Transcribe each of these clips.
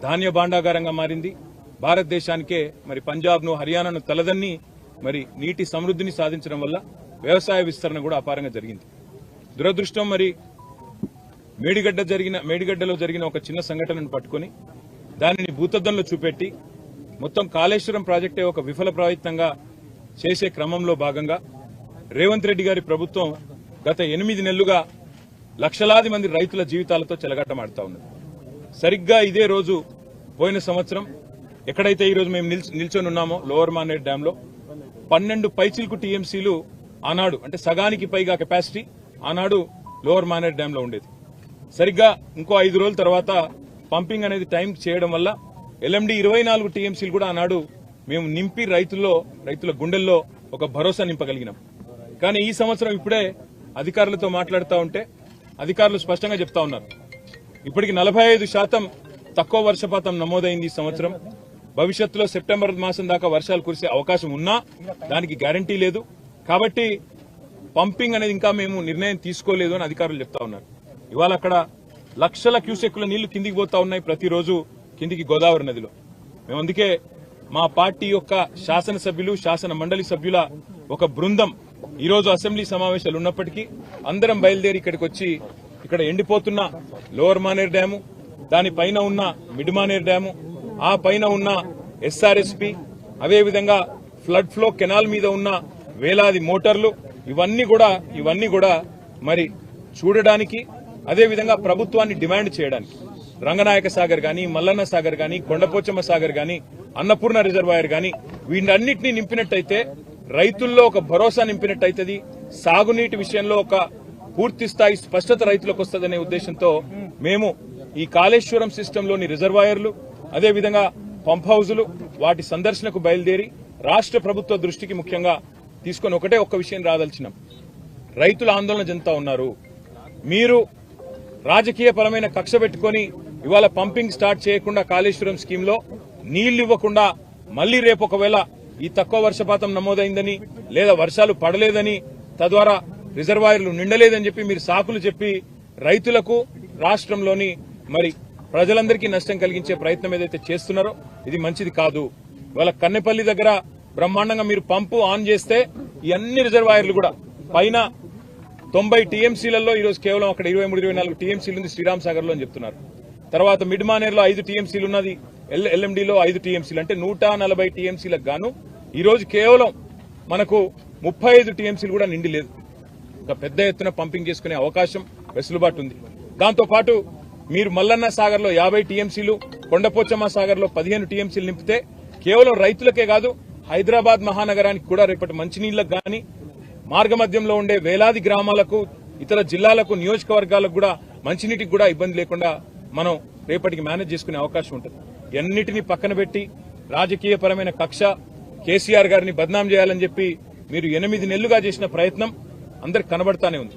ధాన్య భాండాగారంగా మారింది. భారతదేశానికే మరి పంజాబ్ను, హర్యానాను తలదన్ని మరి నీటి సమృద్ధిని సాధించడం వల్ల వ్యవసాయ విస్తరణ కూడా అపారంగా జరిగింది. దురదృష్టం మరి మేడిగడ్డలో జరిగిన ఒక చిన్న సంఘటనను పట్టుకుని దానిని భూతద్దంలో చూపెట్టి మొత్తం కాళేశ్వరం ప్రాజెక్టే ఒక విఫల ప్రయత్నంగా చేసే క్రమంలో భాగంగా రేవంత్ రెడ్డి గారి ప్రభుత్వం గత 8 నెలలుగా లక్షలాది మంది రైతుల జీవితాలతో చెలగాటమాడుతా ఉన్నది. సరిగ్గా ఇదే రోజు పోయిన సంవత్సరం ఎక్కడైతే ఈ రోజు మేము నిల్చొని ఉన్నామో లోవర్ మానేర్ డ్యామ్ లో 12 పైచిల్కు టీఎంసీలు ఆనాడు, అంటే సగానికి పైగా కెపాసిటీ ఆనాడు లోవర్ మానేర్ డ్యామ్ లో ఉండేది. సరిగ్గా ఇంకో 5 రోజుల తర్వాత పంపింగ్ అనేది టైం చేయడం వల్ల ఎల్ఎండి 24 టీఎంసీలు కూడా ఆనాడు మేము నింపి రైతుల గుండెల్లో ఒక భరోసా నింపగలిగినాం. కానీ ఈ సంవత్సరం ఇప్పుడే అధికారులతో మాట్లాడుతూ ఉంటే అధికారులు స్పష్టంగా చెప్తా ఉన్నారు, ఇప్పటికి 45% తక్కువ వర్షపాతం నమోదైంది ఈ సంవత్సరం. భవిష్యత్తులో సెప్టెంబర్ మాసం దాకా వర్షాలు కురిసే అవకాశం ఉన్నా దానికి గ్యారంటీ లేదు. కాబట్టి పంపింగ్ అనేది ఇంకా మేము నిర్ణయం తీసుకోలేదు అని అధికారులు చెప్తా ఉన్నారు. ఇవాళ అక్కడ లక్షల క్యూసెక్కుల నీళ్లు కిందికి పోతా ఉన్నాయి ప్రతిరోజు కిందికి గోదావరి నదిలో. మేము అందుకే మా పార్టీ యొక్క శాసనసభ్యులు, శాసన మండలి సభ్యుల ఒక బృందం ఈరోజు అసెంబ్లీ సమావేశాలు ఉన్నప్పటికీ అందరం బయలుదేరి ఇక్కడికి వచ్చి ఇక్కడ ఎండిపోతున్న లోవర్ మానేర్ డ్యాము, దానిపైన ఉన్న మిడ్ మానేర్ డ్యాము, ఆ పైన ఉన్న ఎస్ఆర్ఎస్పీ, అదేవిధంగా ఫ్లడ్ ఫ్లో కెనాల్ మీద ఉన్న వేలాది మోటార్లు, ఇవన్నీ కూడా మరి చూడడానికి, అదేవిధంగా ప్రభుత్వాన్ని డిమాండ్ చేయడానికి రంగనాయక సాగర్ గాని, మల్లన్న సాగర్ గాని, కొండపోచమ్మ సాగర్ గాని, అన్నపూర్ణ రిజర్వాయర్ గాని వీటన్నిటినీ నింపినట్టయితే రైతుల్లో ఒక భరోసా నింపినట్టయితది. సాగునీటి విషయంలో ఒక పూర్తి స్థాయి స్పష్టత రైతులకు వస్తుందనే ఉద్దేశంతో మేము ఈ కాళేశ్వరం సిస్టంలోని రిజర్వాయర్లు, అదేవిధంగా పంప్ హౌజులు వాటి సందర్శనకు బయలుదేరి రాష్ట్ర ప్రభుత్వ దృష్టికి ముఖ్యంగా తీసుకొని ఒక్క విషయం రాదలిచినాం. రైతులు ఆందోళన చెందుతా ఉన్నారు. మీరు రాజకీయపరమైన కక్ష పెట్టుకుని ఇవాళ పంపింగ్ స్టార్ట్ చేయకుండా కాళేశ్వరం స్కీమ్ లో నీళ్లు ఇవ్వకుండా మళ్లీ రేపు ఒకవేళ ఈ తక్కువ వర్షపాతం నమోదైందని లేదా వర్షాలు పడలేదని తద్వారా రిజర్వాయర్లు నిండలేదని చెప్పి మీరు సాకులు చెప్పి రైతులకు, రాష్ట్రంలోని మరి ప్రజలందరికీ నష్టం కలిగించే ప్రయత్నం ఏదైతే చేస్తున్నారో ఇది మంచిది కాదు. ఇవాళ కన్నెపల్లి దగ్గర బ్రహ్మాండంగా మీరు పంపు ఆన్ చేస్తే ఈ అన్ని రిజర్వాయర్లు కూడా పైన 90 టీఎంసీలలో ఈరోజు కేవలం అక్కడ 23-24 టీఎంసీలు ఉంది శ్రీరామ్ సాగర్ లో అని చెప్తున్నారు. తర్వాత మిడ్ మానేర్ లో 5 టీఎంసీలు ఉన్నది, ఎల్ఎండిలో 5 టీఎంసీలు, అంటే 140 టీఎంసీలకు గాను ఈరోజు కేవలం మనకు 35 టీఎంసీలు కూడా నిండి లేదు. ఒక పెద్ద ఎత్తున పంపింగ్ చేసుకునే అవకాశం, వెసులుబాటు ఉంది. దాంతో పాటు మీరు మల్లన్న సాగర్ లో 50 టీఎంసీలు, కొండపోచమ్మ సాగర్ లో 15 టీఎంసీలు నింపితే కేవలం రైతులకే కాదు హైదరాబాద్ మహానగరానికి కూడా రేపటి మంచినీళ్లకు గాని, మార్గమధ్యంలో ఉండే వేలాది గ్రామాలకు, ఇతర జిల్లాలకు, నియోజకవర్గాలకు కూడా మంచినీటికి కూడా ఇబ్బంది లేకుండా మనం రేపటికి మేనేజ్ చేసుకునే అవకాశం ఉంటుంది. ఎన్నిటినీ పక్కన పెట్టి రాజకీయపరమైన కక్ష, కేసీఆర్ గారిని బద్నాం చేయాలని చెప్పి మీరు 8 నెలలుగా చేసిన ప్రయత్నం అందరికి కనబడతానే ఉంది.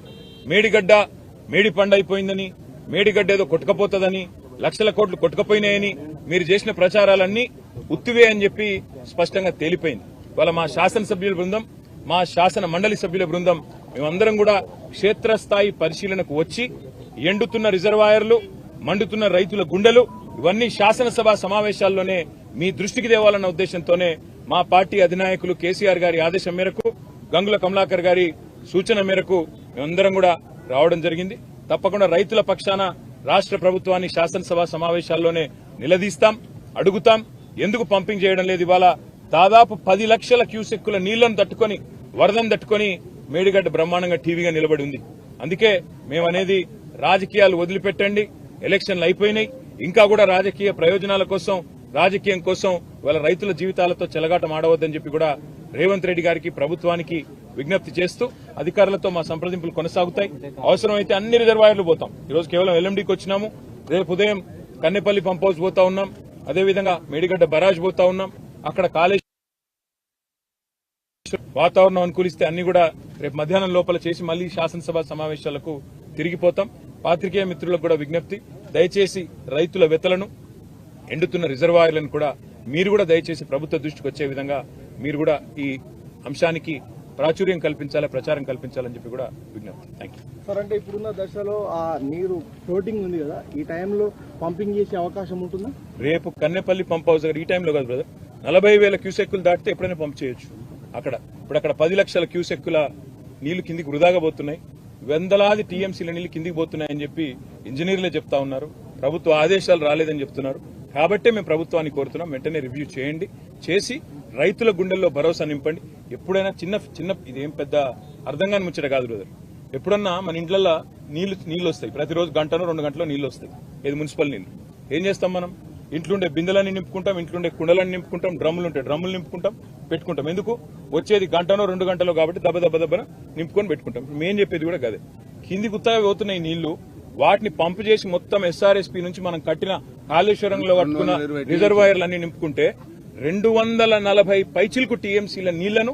మేడి పండైపోయిందని, మేడిగడ్డ ఏదో కొట్టుకపోతుందని, లక్షల కోట్లు కొట్టుకపోయినాయని మీరు చేసిన ప్రచారాలన్నీ ఉత్తివే అని చెప్పి స్పష్టంగా తేలిపోయింది. ఇవాళ మా శాసనసభ్యుల బృందం, మా శాసన మండలి సభ్యుల బృందం మేమందరం కూడా క్షేత్రస్థాయి పరిశీలనకు వచ్చి ఎండుతున్న రిజర్వాయర్లు, మండుతున్న రైతుల గుండెలు ఇవన్నీ శాసనసభ సమావేశాల్లోనే మీ దృష్టికి తేవాలన్న ఉద్దేశంతోనే మా పార్టీ అధినాయకులు కేసీఆర్ గారి ఆదేశం మేరకు, గంగుల కమలాకర్ గారి సూచన మేరకు మేమందరం కూడా రావడం జరిగింది. తప్పకుండా రైతుల పక్షాన రాష్ట్ర ప్రభుత్వాన్ని శాసనసభ సమావేశాల్లోనే నిలదీస్తాం, అడుగుతాం. ఎందుకు పంపింగ్ చేయడం లేదు? ఇవాళ దాదాపు 10 లక్షల క్యూసెక్కుల నీళ్లను తట్టుకొని, వరదను తట్టుకొని మేడిగడ్డ బ్రహ్మాండంగా టీవీగా నిలబడి ఉంది. అందుకే మేమనేది రాజకీయాలు వదిలిపెట్టండి, ఎలక్షన్లు అయిపోయినాయి, ఇంకా కూడా రాజకీయ ప్రయోజనాల కోసం, రాజకీయం కోసం వాళ్ళ రైతుల జీవితాలతో చెలగాటం ఆడవద్దని చెప్పి కూడా రేవంత్ రెడ్డి గారికి, ప్రభుత్వానికి విజ్ఞప్తి చేస్తూ అధికారులతో మా సంప్రదింపులు కొనసాగుతాయి. అవసరమైతే అన్ని రిజర్వాయర్లు పోతాం. ఈరోజు కేవలం ఎల్ఎండికి వచ్చినాము, రేపు ఉదయం కన్నెపల్లి పంప్ హౌస్ పోతా ఉన్నాం, అదేవిధంగా మేడిగడ్డ బరాజ్ పోతా ఉన్నాం. అక్కడ కాళేశ్వరం వాతావరణం అనుకూలిస్తే అన్ని కూడా రేపు మధ్యాహ్నం లోపల చేసి మళ్లీ శాసనసభ సమావేశాలకు తిరిగిపోతాం. పాత్రికేయ మిత్రులకు కూడా విజ్ఞప్తి, దయచేసి రైతుల వెతలను, ఎండుతున్న రిజర్వాయర్లను కూడా మీరు కూడా దయచేసి ప్రభుత్వ దృష్టికి వచ్చే విధంగా మీరు కూడా ఈ అంశానికి ప్రాచుర్యం కల్పించాలి, ప్రచారం కల్పించాలని చెప్పి కూడా విజ్ఞప్తి. Thank you sir. అంటే ఇప్పుడున్న దశలో ఆ నీరు ఫ్లోటింగ్ ఉంది కదా, ఈ టైంలో పంపింగ్ చేసే అవకాశం ఉంటుందా? రేపు కన్నెపల్లి పంప్ హౌస్ దగ్గర ఈ టైంలో కాదు బ్రదర్, 40,000 క్యూసెక్కులు దాటితే ఎప్పుడైనా పంప్ చేయొచ్చు. ఇప్పుడు అక్కడ 10 లక్షల క్యూసెక్కుల నీళ్లు కిందికి వృధాగా పోతున్నాయి, వందలాది టీఎంసీల నీళ్లు కిందికి పోతున్నాయని చెప్పి ఇంజనీర్లే చెప్తా ఉన్నారు. ప్రభుత్వ ఆదేశాలు రాలేదని చెప్తున్నారు. కాబట్టే మేము ప్రభుత్వాన్ని కోరుతున్నాం, వెంటనే రివ్యూ చేయండి, చేసి రైతుల గుండెల్లో భరోసా నింపండి. ఎప్పుడైనా చిన్న ఇదేం పెద్ద అర్థం కాని ముచ్చట కాదు బ్రదర్. ఎప్పుడన్నా మన ఇంట్లల్లో నీళ్లు వస్తాయి, ప్రతిరోజు గంటనో 2 గంటలో నీళ్లు వస్తాయి, ఇది మున్సిపల్ నీళ్లు. ఏం చేస్తాం మనం? ఇంట్లుండే బిందెలన్నీ నింపుకుంటాం, ఇంట్లుండే కుండలన్నీ నింపుకుంటాం, డ్రమ్ములు ఉంటే డ్రమ్ములు నింపుకుంటాం, పెట్టుకుంటాం. ఎందుకు? వచ్చేది గంటనో 2 గంటలో కాబట్టి దెబ్బన నింపుకొని పెట్టుకుంటాం. మేం చెప్పేది కూడా గదే. కింది గుత్తగా పోతున్నాయి నీళ్లు, వాటిని పంపు చేసి మొత్తం ఎస్ఆర్ఎస్పీ నుంచి మనం కట్టిన కాళేశ్వరంలో కట్టుకున్న రిజర్వాయర్లన్నీ నింపుకుంటే 240 పైచిలకు టీఎంసీల నీళ్లను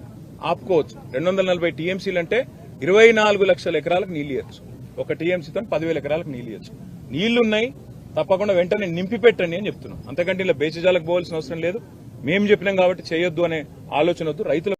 ఆపుకోవచ్చు. 240 టీఎంసీలు అంటే 24 లక్షల ఎకరాలకు నీళ్లు ఇవ్వచ్చు. ఒక టీఎంసీతో 10,000 ఎకరాలకు నీళ్లు ఇవ్వచ్చు. నీళ్లున్నాయి, తప్పకుండా వెంటనే నింపి పెట్టండి అని చెప్తున్నాం. అంతకంటే ఇలా బేచిజాలకు పోవాల్సిన అవసరం లేదు. మేము చెప్పినాం కాబట్టి చేయొద్దు అనే ఆలోచన వద్దు. రైతుల